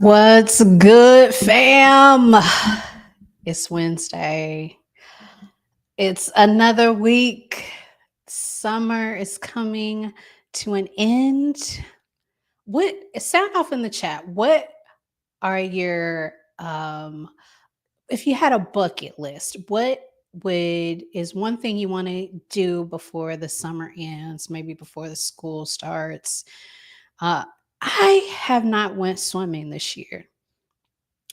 What's good, fam? It's Wednesday. It's another week. Summer is coming to an end. What sound off in the chat? What are your if you had a bucket list, what would is one thing you want to do before the summer ends, maybe before the school starts? Uh I have not went swimming this year.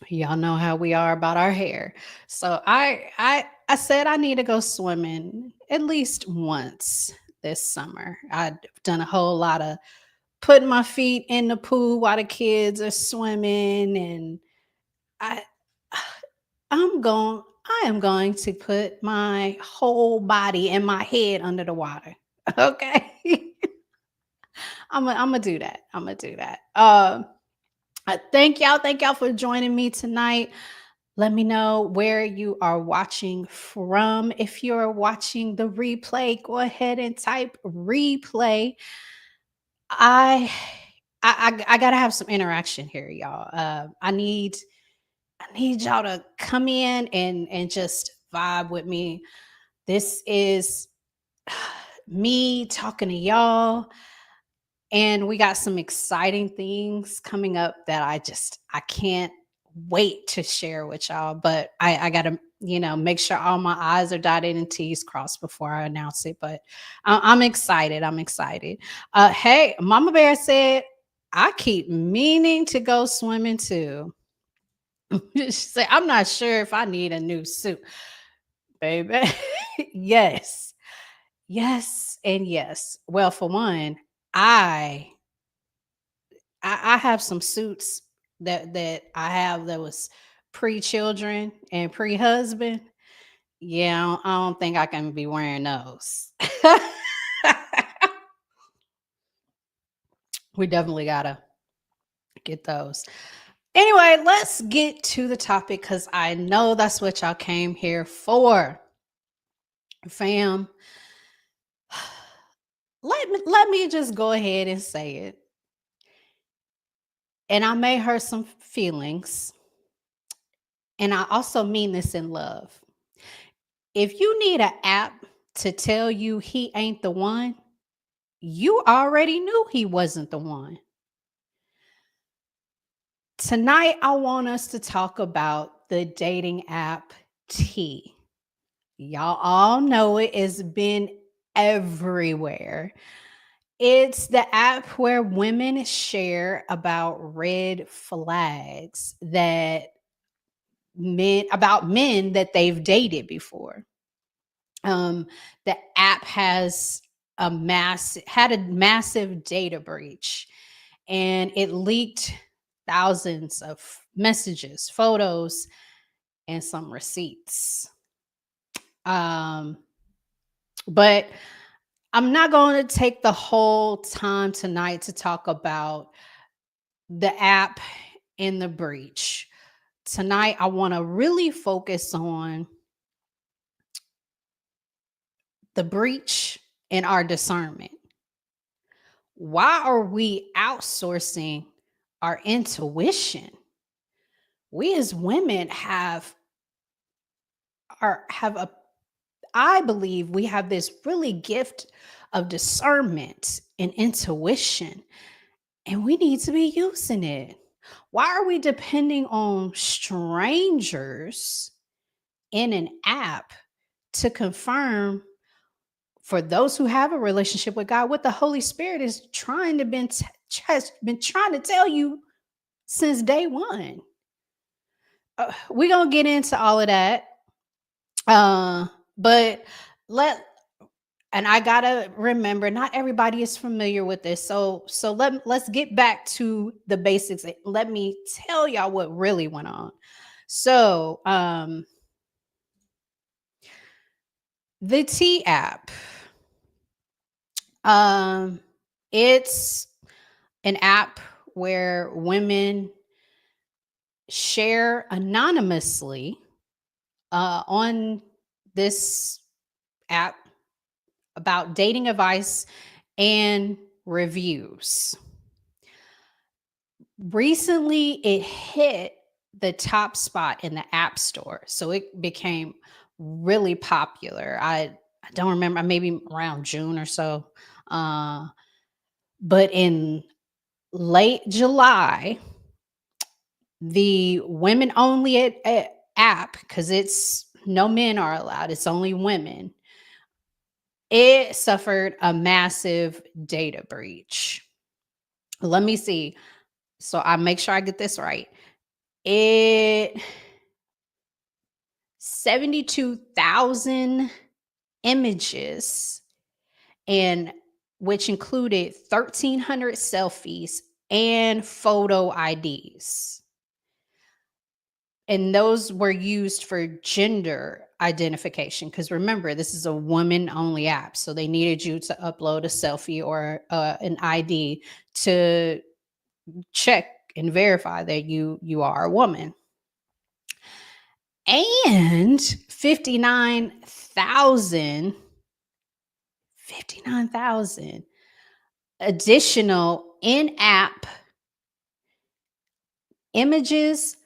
Y'all know how we are about our hair. So I said I need to go swimming at least once this summer. I've done a whole lot of putting my feet in the pool while the kids are swimming, and I I am going to put my whole body and my head under the water. Okay. I'm gonna do that. I'm gonna do that. Thank y'all for joining me tonight. Let me know where you are watching from. If you're watching the replay, go ahead and type replay. I I gotta have some interaction here, y'all. I need y'all to come in and just vibe with me. This is me talking to y'all, and we got some exciting things coming up that I can't wait to share with y'all. But I gotta, make sure all my I's are dotted and T's crossed before I announce it. But I'm excited. I'm excited. Hey, Mama Bear said I keep meaning to go swimming too. She said, I'm not sure if I need a new suit, baby. Yes. Yes and yes. Well, for one, I I have some suits that I have that was pre-children and pre-husband. Yeah, I don't think I can be wearing those. We definitely gotta get those. Anyway, let's get to the topic because I know that's what y'all came here for. Fam, let me just go ahead and say it. And I may hurt some feelings. And I also mean this in love. If you need an app to tell you he ain't the one, you already knew he wasn't the one. Tonight, I want us to talk about the dating app T. Y'all all know it has been everywhere. It's the app where women share about red flags that men that they've dated before. Um, the app has had a massive data breach, and it leaked thousands of messages, photos, and some receipts. Um, but I'm not going to take the whole time tonight to talk about the app and the breach. Tonight, I want to really focus on the breach and our discernment. Why are we outsourcing our intuition? We as women have a I believe we have this really gift of discernment and intuition, and we need to be using it. Why are we depending on strangers in an app to confirm for those who have a relationship with God what the Holy Spirit is has been trying to tell you since day one? We're gonna get into all of that, but let and I gotta remember, not everybody is familiar with this. So let's get back to the basics. Let me tell y'all what really went on. So the T app. Um it's an app where women share anonymously on this app about dating advice and reviews. Recently, it hit the top spot in the App Store, so it became really popular. I don't remember, maybe around June or so. Uh, but in late July, the women only app, because it's no men are allowed, it's only women. It suffered a massive data breach. Let me see. So I make sure I get this right. It 72,000 images, and which included 1,300 selfies and photo IDs. And those were used for gender identification, because remember, this is a woman only app. So they needed you to upload a selfie or an ID to check and verify that you are a woman. And 59,000 additional in-app images,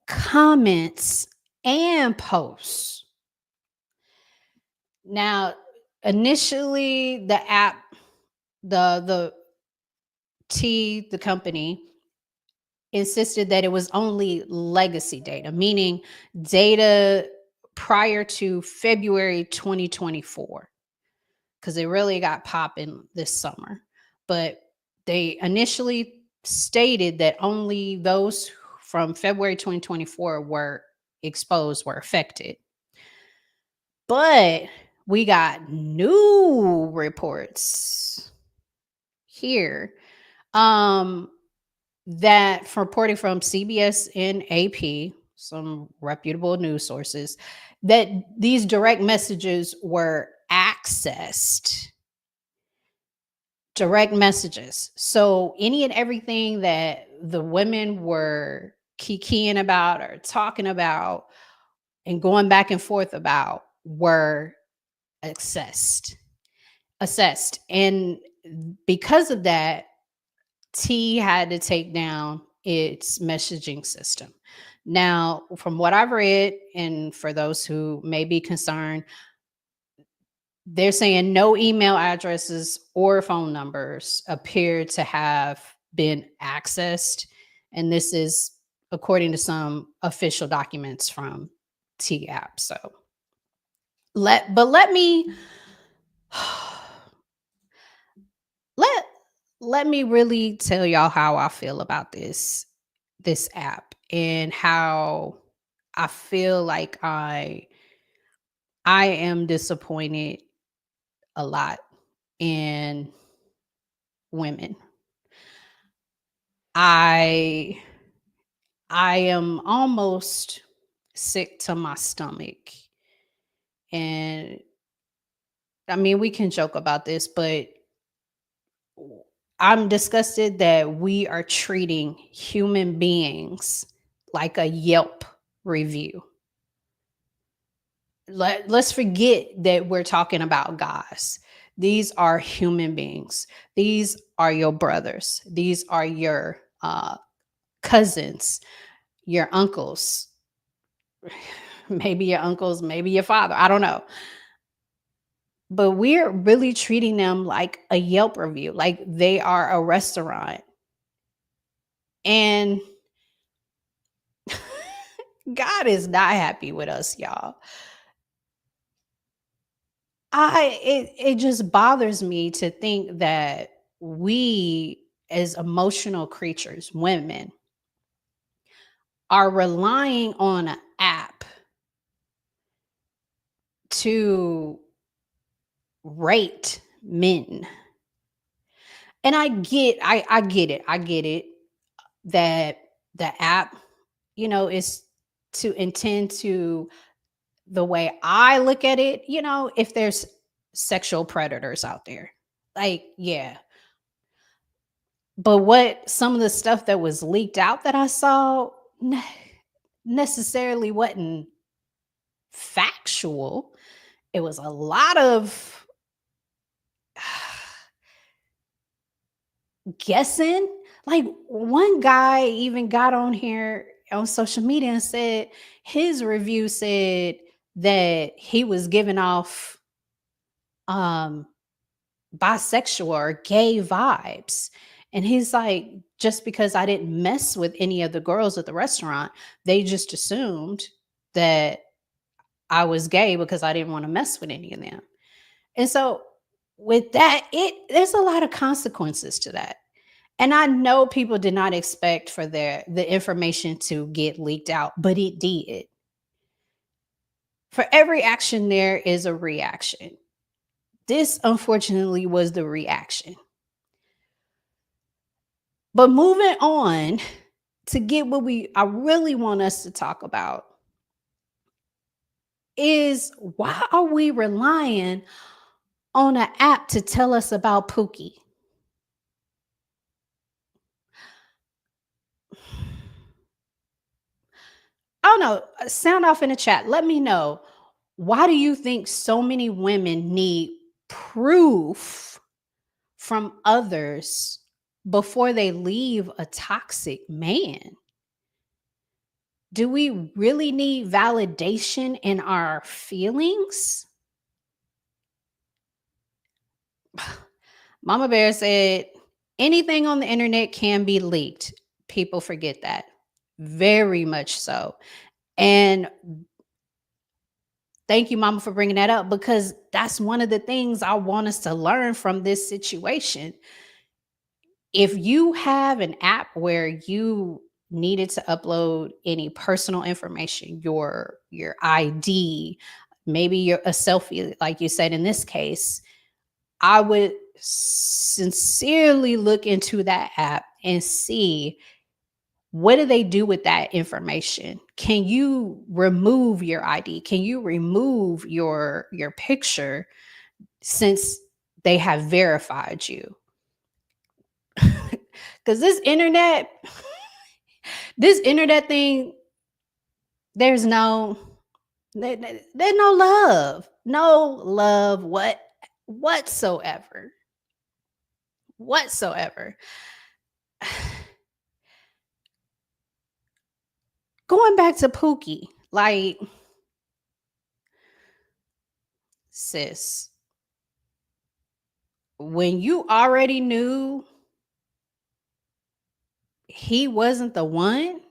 comments, and posts. Now, initially, the app, the the company insisted that it was only legacy data, meaning data prior to February 2024, because it really got popping this summer. But they initially stated that only those from February 2024 were exposed, were affected. But we got new reports here, um, that reporting from CBS and AP, some reputable news sources, that these direct messages were accessed. Direct messages. So any and everything that the women were kikiing about or talking about and going back and forth about were accessed, assessed. And because of that, T had to take down its messaging system. Now, from what I've read, and for those who may be concerned, they're saying no email addresses or phone numbers appear to have been accessed. And this is according to some official documents from T app. So let me let let me really tell y'all how I feel about this app, and how I feel like I am disappointed a lot in women. I I am almost sick to my stomach. And I mean, we can joke about this, but I'm disgusted that we are treating human beings like a Yelp review. Let's forget that we're talking about guys. These are human beings. These are your brothers. These are your cousins, your uncles, maybe your uncles, maybe your father. I don't know. But we're really treating them like a Yelp review, like they are a restaurant. And God is not happy with us, y'all. It just bothers me to think that we, as emotional creatures, women, are relying on an app to rate men. And I get it. I get it that the app, is to intend to, the way I look at it, if there's sexual predators out there. Like, yeah. But what some of the stuff that was leaked out that I saw necessarily wasn't factual. It was a lot of guessing. Like one guy even got on here on social media and said his review said that he was giving off um bisexual or gay vibes. And he's like, just because I didn't mess with any of the girls at the restaurant, they just assumed that I was gay because I didn't want to mess with any of them. And so with that, there's a lot of consequences to that. And I know people did not expect for the information to get leaked out, but it did. For every action there is a reaction. This unfortunately was the reaction. But moving on to get what I really want us to talk about is, why are we relying on an app to tell us about Pookie? I don't know. Sound off in the chat. Let me know. Why do you think so many women need proof from others before they leave a toxic man? Do we really need validation in our feelings? Mama Bear said, anything on the internet can be leaked. People forget that. Very much so. And thank you, Mama, for bringing that up, because that's one of the things I want us to learn from this situation. If you have an app where you needed to upload any personal information, your ID, maybe a selfie, like you said in this case, I would sincerely look into that app and see, what do they do with that information? Can you remove your ID? Can you remove your picture since they have verified you? Because this internet thing, there's there's no love, whatsoever, whatsoever. Going back to Pookie, like, sis, when you already knew he wasn't the one,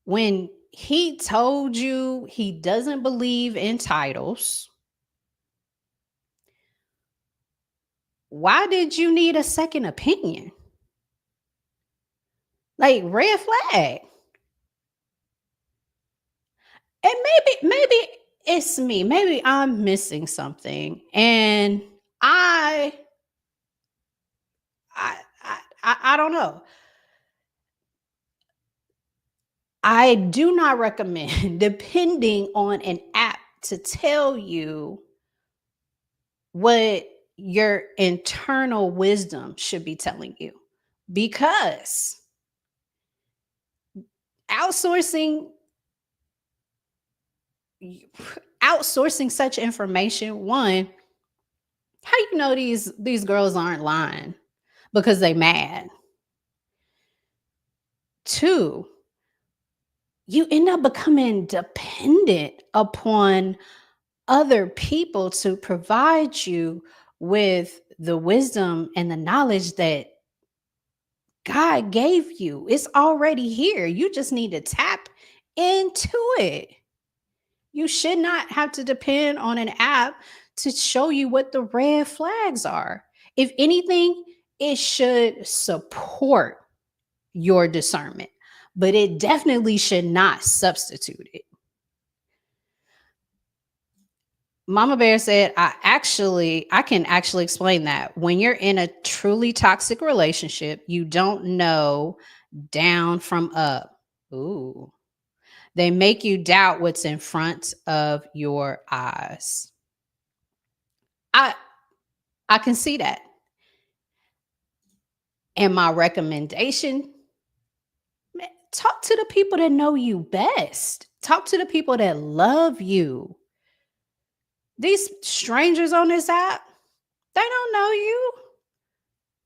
when he told you he doesn't believe in titles, why did you need a second opinion? Like, red flag. And maybe it's me. Maybe I'm missing something. And I I don't know. I do not recommend depending on an app to tell you what your internal wisdom should be telling you, because outsourcing outsourcing such information, one, how you know these girls aren't lying? Because they mad. Two, you end up becoming dependent upon other people to provide you with the wisdom and the knowledge that God gave you. It's already here. You just need to tap into it. You should not have to depend on an app to show you what the red flags are. If anything, it should support your discernment, but it definitely should not substitute it. Mama Bear said, I can actually explain that. When you're in a truly toxic relationship, you don't know down from up. Ooh. They make you doubt what's in front of your eyes. I I can see that. And my recommendation, man, talk to the people that know you best. Talk to the people that love you. These strangers on this app, they don't know you.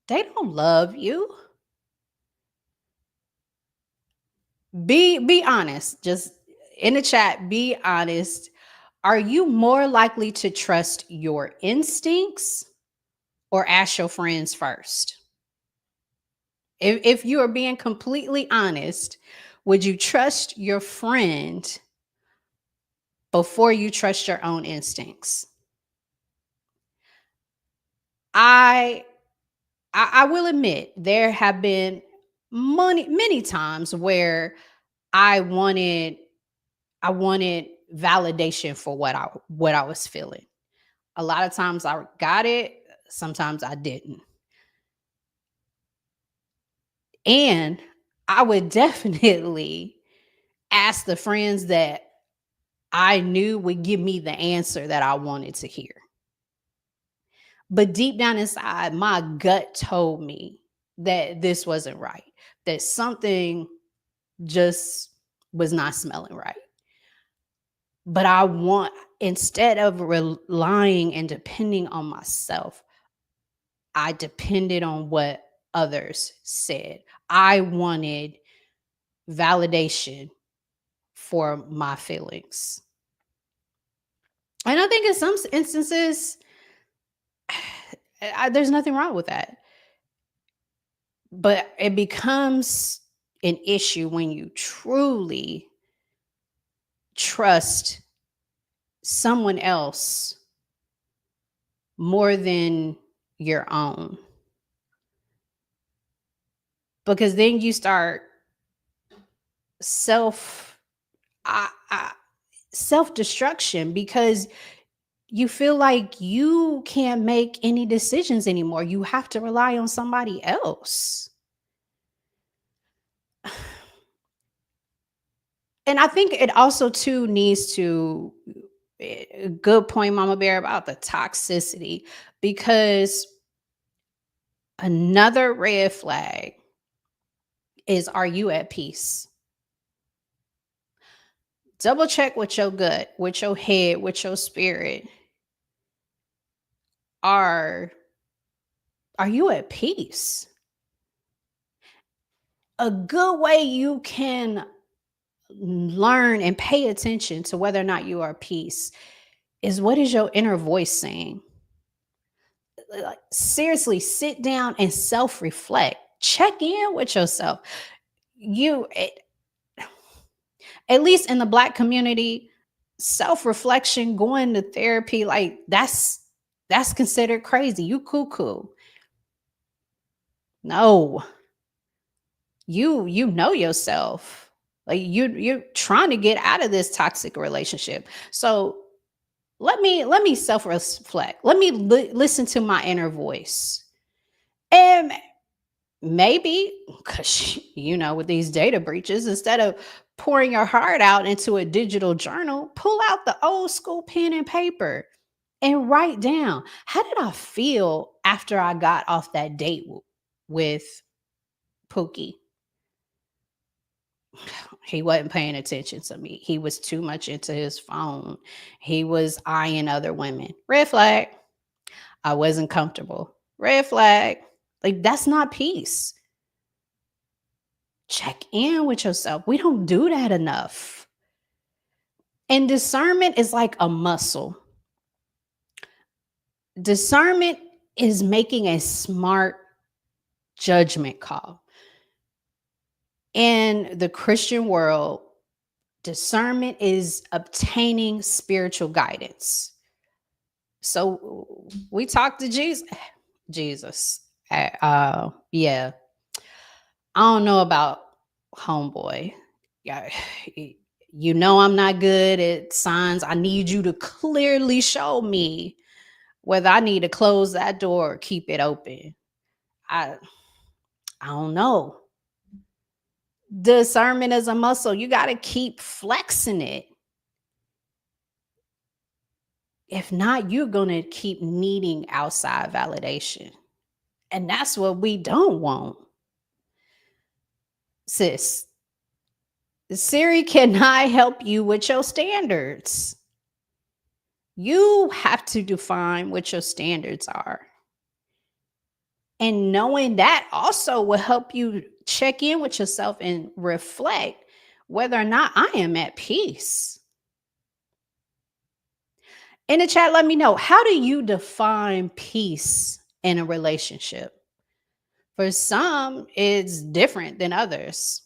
They don't love you. Be honest. Just in the chat, be honest. Are you more likely to trust your instincts or ask your friends first? If you are being completely honest, would you trust your friend before you trust your own instincts? I I will admit there have been many times where I wanted I wanted validation for what I was feeling. A lot of times I got it, sometimes I didn't. And I would definitely ask the friends that I knew would give me the answer that I wanted to hear. But deep down inside, my gut told me that this wasn't right, that something just was not smelling right. But instead of relying and depending on myself, I depended on what others said. I wanted validation for my feelings. And I think in some instances, there's nothing wrong with that. But it becomes an issue when you truly trust someone else more than your own. Because then you start self I, I, self-destruction because you feel like you can't make any decisions anymore. You have to rely on somebody else. And I think it also too needs to good point, Mama Bear, about the toxicity, because another red flag is, are you at peace? Double check with your gut, with your head, with your spirit. Are are you at peace? A good way you can learn and pay attention to whether or not you are at peace is, what is your inner voice saying? Like, seriously, sit down and self-reflect. Check in with yourself. You at least in the Black community, self-reflection, going to therapy, like that's considered crazy. You cuckoo. No, you know yourself. Like, you're trying to get out of this toxic relationship. So let me self-reflect. Let me listen to my inner voice. And maybe, because with these data breaches, instead of pouring your heart out into a digital journal, pull out the old school pen and paper and write down, how did I feel after I got off that date with Pookie? He wasn't paying attention to me. He was too much into his phone. He was eyeing other women. Red flag. I wasn't comfortable. Red flag. Like, that's not peace. Check in with yourself. We don't do that enough. And discernment is like a muscle. Discernment is making a smart judgment call. In the Christian world, discernment is obtaining spiritual guidance. So we talk to Jesus. Jesus. Yeah. I don't know about homeboy. Yeah. I'm not good at signs. I need you to clearly show me whether I need to close that door or keep it open. I I don't know. Discernment is a muscle. You got to keep flexing it. If not, you're going to keep needing outside validation. And that's what we don't want. Sis, Siri cannot help you with your standards. You have to define what your standards are. And knowing that also will help you check in with yourself and reflect. whether or not I am at peace. In the chat, let me know, how do you define peace in a relationship? For some, it's different than others.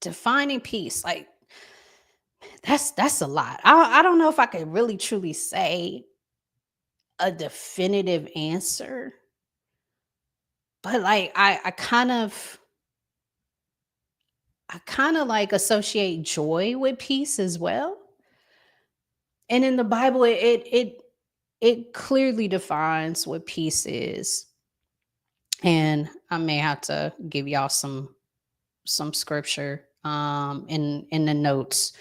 Defining peace, like that's a lot. I don't know if I could really truly say a definitive answer, but like I kind of like associate joy with peace as well. And in the Bible, it clearly defines what peace is. And I may have to give y'all some scripture in the notes.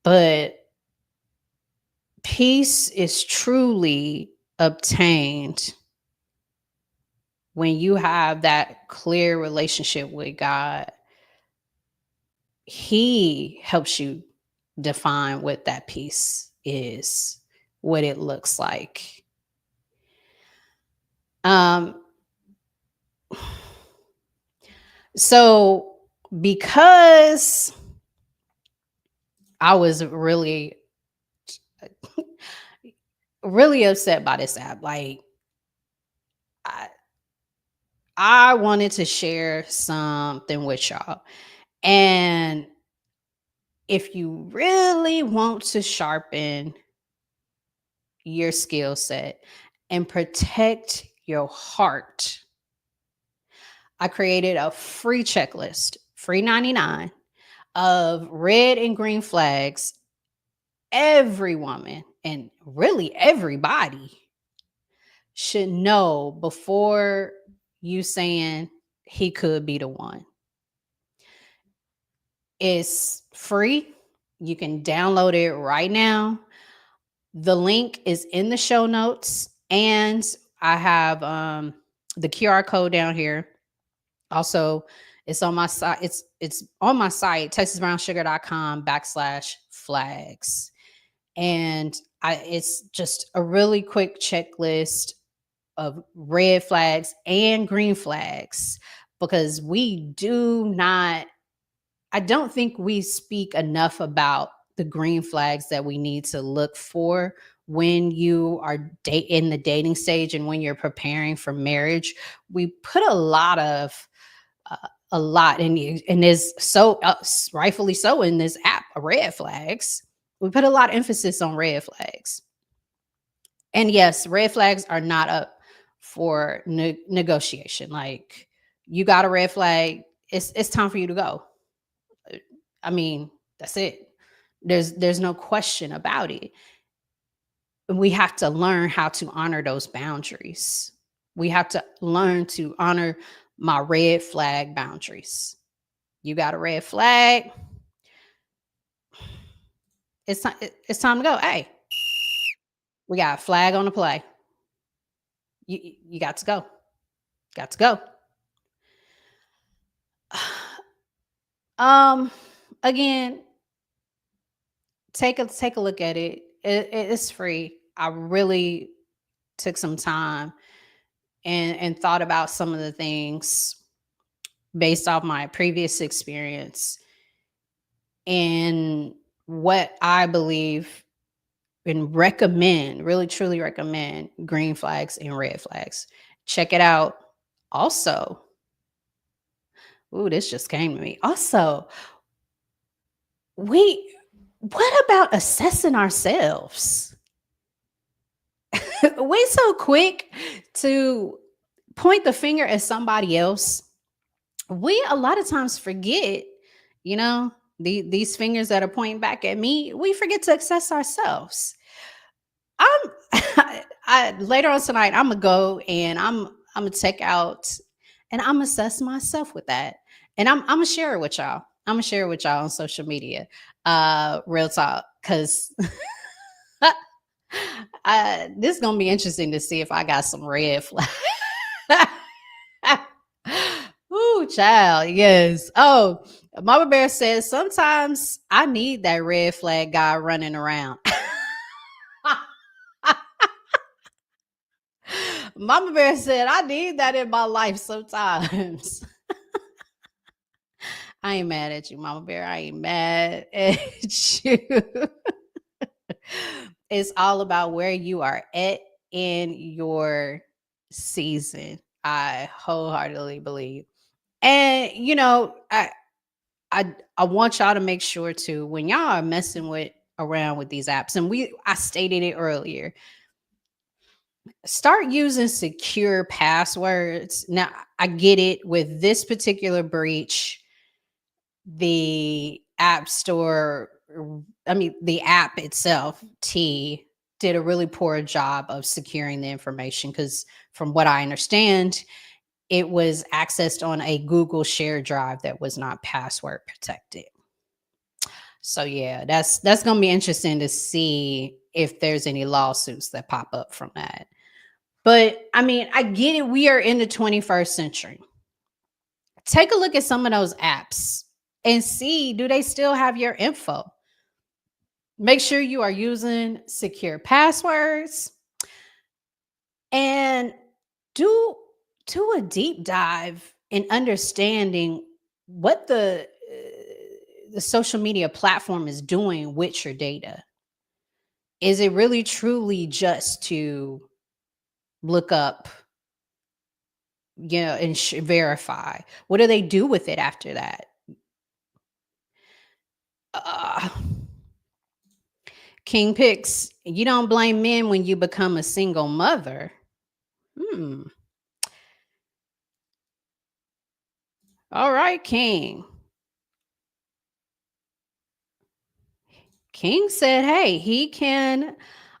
But peace is truly obtained when you have that clear relationship with God. He helps you define what that peace is, what it looks like. Um so because I was really upset by this app, like I I wanted to share something with y'all. And if you really want to sharpen your skill set and protect your heart, I created a free checklist, free 99, of red and green flags every woman and really everybody should know before you saying he could be the one. It's free. You can download it right now. The link is in the show notes, and I have the QR code down here. Also, it's on my site. It's on my site, texasbrownsugar.com/flags. And it's just a really quick checklist of red flags and green flags, because I don't think we speak enough about the green flags that we need to look for when you are in the dating stage and when you're preparing for marriage. We put a lot in you, and is so rightfully so in this app, red flags. We put a lot of emphasis on red flags. And yes, red flags are not up for negotiation. Like, you got a red flag, it's time for you to go. I mean, that's it. There's no question about it. We have to learn how to honor those boundaries. We have to learn to honor my red flag boundaries. You got a red flag, it's time to go. Hey, we got a flag on the play. You got to go. Got to go. Um Again, take a look at it. It's free. I really took some time and thought about some of the things based off my previous experience and what I believe and recommend, really truly recommend, green flags and red flags. Check it out. Also, ooh, this just came to me. Also, we what about assessing ourselves? We so quick to point the finger at somebody else. We a lot of times forget, you know, these fingers that are pointing back at me, we forget to assess ourselves. I'm later on tonight, I'm gonna go and I'm gonna check out and I'm gonna assess myself with that. And I'm gonna share it with y'all. I'm gonna share it with y'all on social media. Real talk. Cause this is gonna be interesting to see if I got some red flags. Ooh, child, yes. Oh, Mama Bear says sometimes I need that red flag guy running around. Mama Bear said I need that in my life sometimes. I ain't mad at you, Mama Bear. I ain't mad at you. It's all about where you are at in your season. I wholeheartedly believe. And I want y'all to make sure too when y'all are messing with around with these apps, and I stated it earlier, start using secure passwords. Now, I get it with this particular breach, the app store, I mean, the app itself, T, did a really poor job of securing the information because, from what I understand, it was accessed on a Google share drive that was not password protected. So yeah, that's going to be interesting to see if there's any lawsuits that pop up from that. But I mean, I get it. We are in the 21st century. Take a look at some of those apps and see, do they still have your info? Make sure you are using secure passwords and do do a deep dive in understanding what the social media platform is doing with your data. Is it really truly just to look up, and verify? What do they do with it after that? Uh, King picks, you don't blame men when you become a single mother. Hmm. All right, King. King said, hey, he can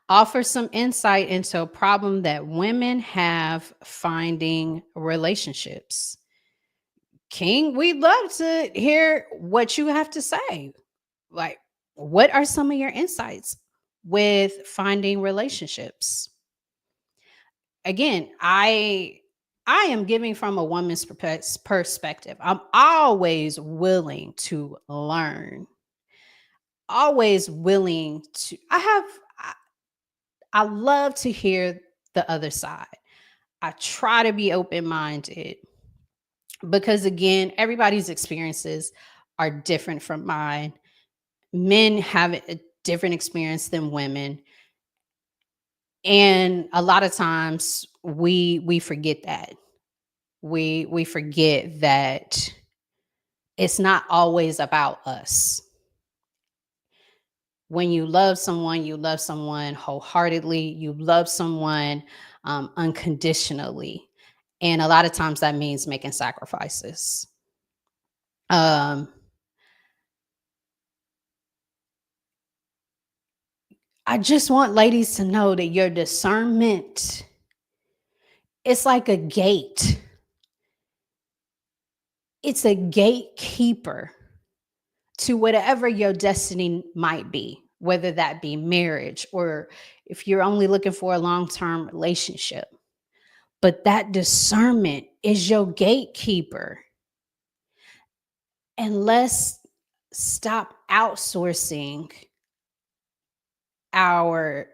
offer some insight into a problem that women have finding relationships. King, we'd love to hear what you have to say. Like, what are some of your insights with finding relationships? Again, I am giving from a woman's perspective. I'm always willing to learn. Always willing to I love to hear the other side. I try to be open-minded because again, everybody's experiences are different from mine. Men have a different experience than women, and a lot of times we forget that. We forget that it's not always about us. When you love someone wholeheartedly, you love someone unconditionally. And a lot of times that means making sacrifices. Um, I just want ladies to know that your discernment, it's like a gate. It's a gatekeeper to whatever your destiny might be, whether that be marriage or if you're only looking for a long term relationship. But that discernment is your gatekeeper. And let's stop outsourcing our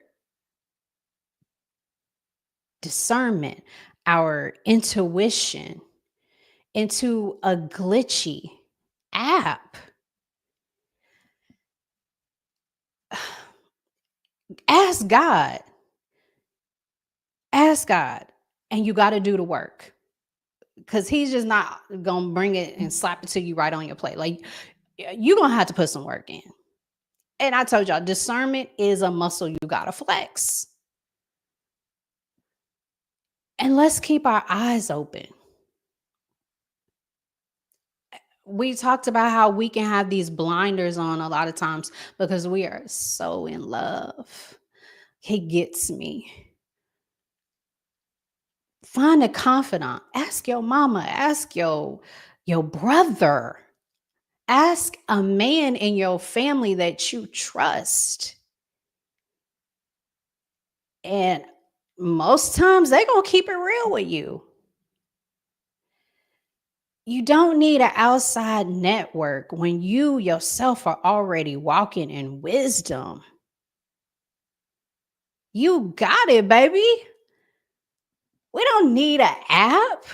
discernment, our intuition into a glitchy app. Ask God. Ask God. And you got to do the work because He's just not going to bring it and slap it to you right on your plate. Like, you're going to have to put some work in. And I told y'all, discernment is a muscle you got to flex. And let's keep our eyes open. We talked about how we can have these blinders on a lot of times because we are so in love. He gets me. Find a confidant. Ask your mama. Ask your brother. Ask a man in your family that you trust. And most times they're going to keep it real with you. You don't need an outside network when you yourself are already walking in wisdom. You got it, baby. We don't need an app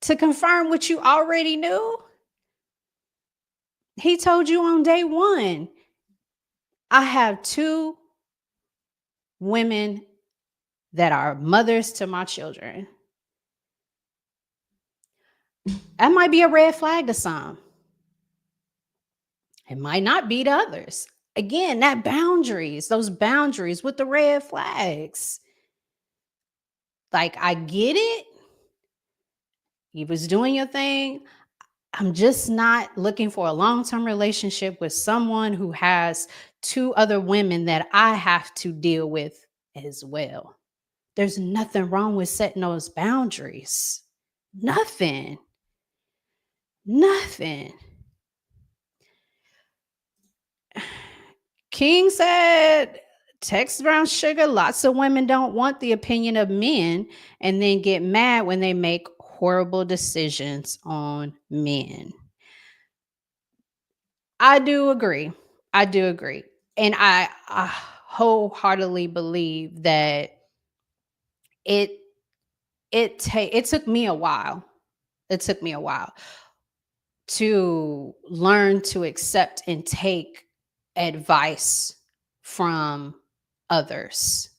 to confirm what you already knew. He told you on day one. I have two women that are mothers to my children. That might be a red flag to some. It might not be to others. Again, that boundaries, those boundaries with the red flags. Like, I get it. You was doing your thing. I'm just not looking for a long-term relationship with someone who has two other women that I have to deal with as well. There's nothing wrong with setting those boundaries. Nothing. Nothing. King said, text brown sugar. Lots of women don't want the opinion of men and then get mad when they make horrible decisions on men. I do agree. I do agree. And I wholeheartedly believe that it it took me a while. It took me a while to learn to accept and take advice from others.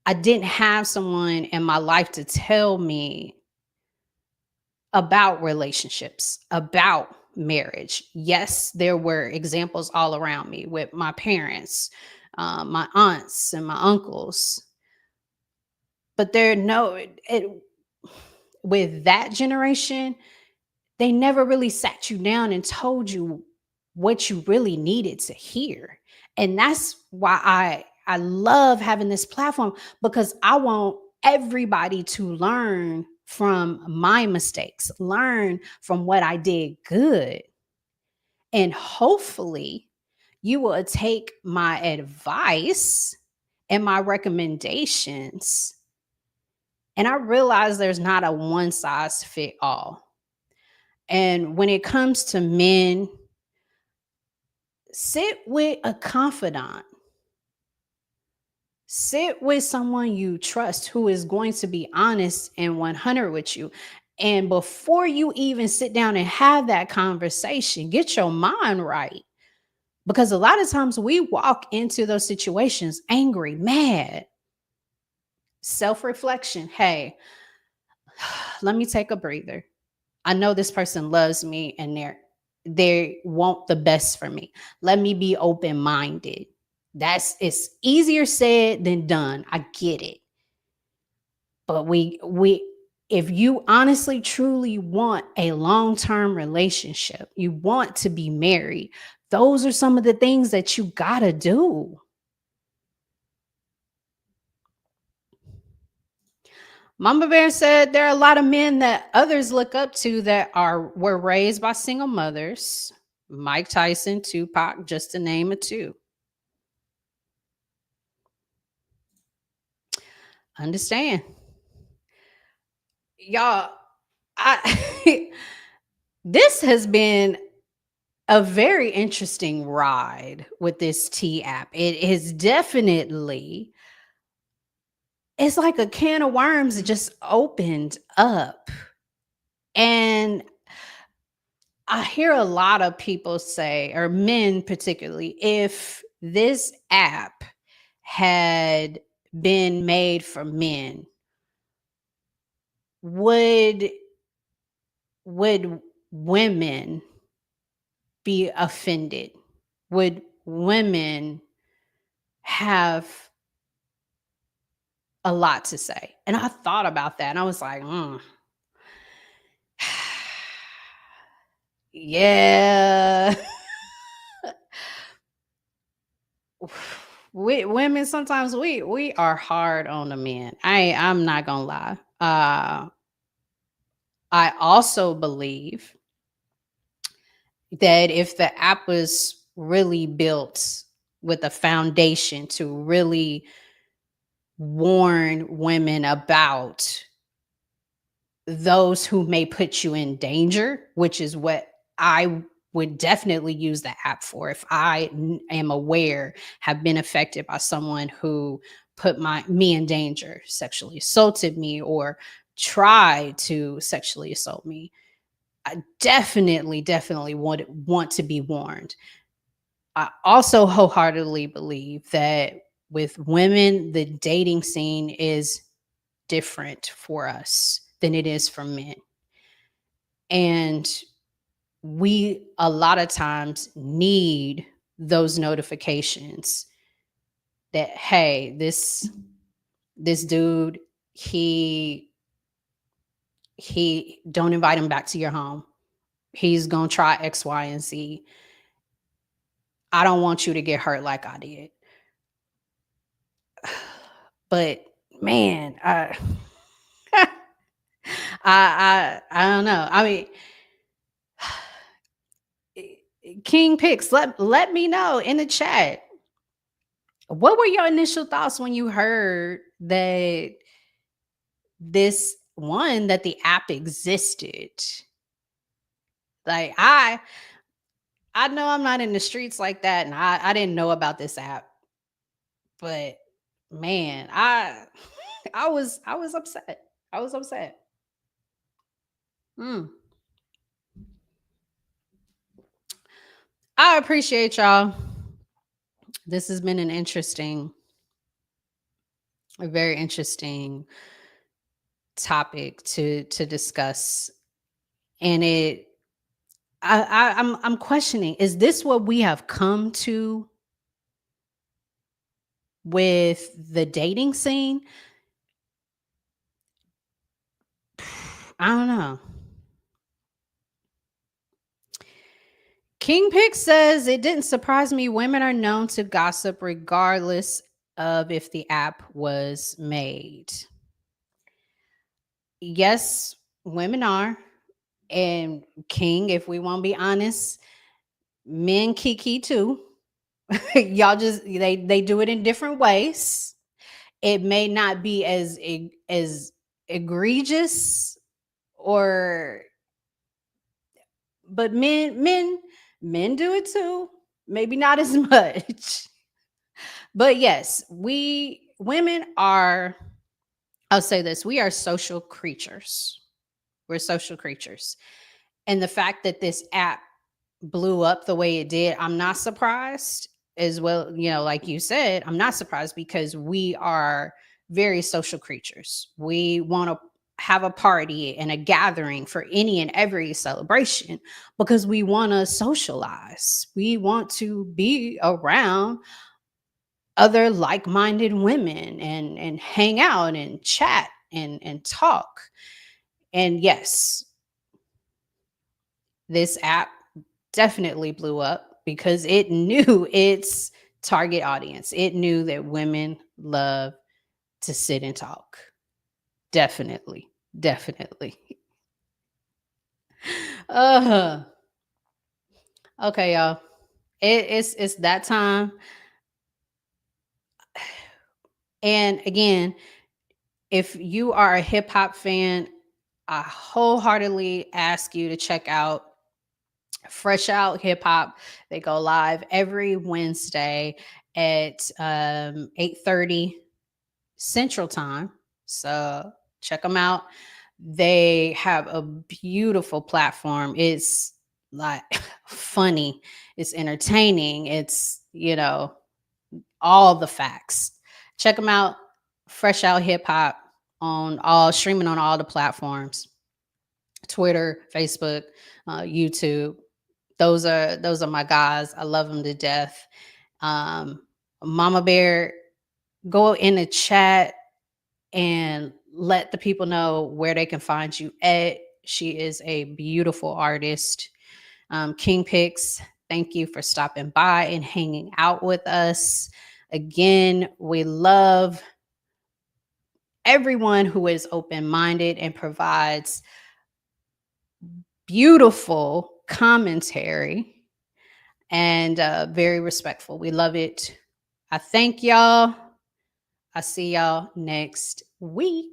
I didn't have someone in my life to tell me about relationships, about marriage. Yes, there were examples all around me with my parents, my aunts, and my uncles. But there, no, with that generation, they never really sat you down and told you what you really needed to hear. And that's why I love having this platform, because I want everybody to learn from my mistakes, learn from what I did good. And hopefully you will take my advice and my recommendations. And I realize there's not a one size fit all. And when it comes to men, sit with a confidant. Sit with someone you trust who is going to be honest and 100 with you. And before you even sit down and have that conversation, get your mind right. Because a lot of times we walk into those situations angry, mad. Self reflection. Hey, let me take a breather. I know this person loves me and they want the best for me. Let me be open minded. It's easier said than done. I get it. But we if you honestly truly want a long-term relationship, you want to be married, those are some of the things that you got to do. Mama Bear said there are a lot of men that others look up to that were raised by single mothers. Mike Tyson, Tupac, just to name a two. Understand. Y'all, I this has been a very interesting ride with this T app. It is definitely, it's like a can of worms that just opened up. And I hear a lot of people say, or men particularly, if this app had been made for men, would would women be offended? Would women have a lot to say? And I thought about that and I was like, yeah. We women sometimes we are hard on the men. I'm not gonna lie. I also believe that if the app was really built with a foundation to really warn women about those who may put you in danger, which is what I would definitely use the app for. If am aware, have been affected by someone who put me in danger, sexually assaulted me, or tried to sexually assault me, I definitely want to be warned. I also wholeheartedly believe that with women, the dating scene is different for us than it is for men. And we a lot of times need those notifications that, hey, this dude, he he don't invite him back to your home. He's gonna try X, Y, and Z. I don't want you to get hurt like I did. But man, I don't know. I mean, King Picks, let me know in the chat. What were your initial thoughts when you heard that that the app existed? Like I know I'm not in the streets like that, and I didn't know about this app, but man, I was upset. I was upset. Mm. I appreciate y'all. This has been a very interesting topic to discuss, and I'm questioning: is this what we have come to with the dating scene? I don't know. King Pick says it didn't surprise me. Women are known to gossip regardless of if the app was made. Yes, women are. And King, if we want to be honest, men kiki too. Y'all just they do it in different ways. It may not be as egregious, or but men do it too. Maybe not as much. But yes, we women are, I'll say this, we are social creatures. We're social creatures. And the fact that this app blew up the way it did, I'm not surprised as well. Like you said, I'm not surprised because we are very social creatures. We want to have a party and a gathering for any and every celebration because we want to socialize. We want to be around other like-minded women and hang out and chat and talk. And yes, this app definitely blew up because it knew its target audience. It knew that women love to sit and talk. Definitely. Definitely. Uh okay, y'all. It's that time. And again, if you are a hip hop fan, I wholeheartedly ask you to check out Fresh Out Hip Hop. They go live every Wednesday at 8:30 Central Time. So check them out. They have a beautiful platform. It's like funny, it's entertaining, it's, all the facts. Check them out. Fresh Out Hip Hop on all streaming on all the platforms. Twitter, Facebook, YouTube. Those are my guys. I love them to death. Um, Mama Bear, go in the chat and let the people know where they can find you at. She is a beautiful artist. King Picks, thank you for stopping by and hanging out with us. Again, we love everyone who is open minded and provides beautiful commentary and very respectful. We love it. I thank y'all. I see y'all next week.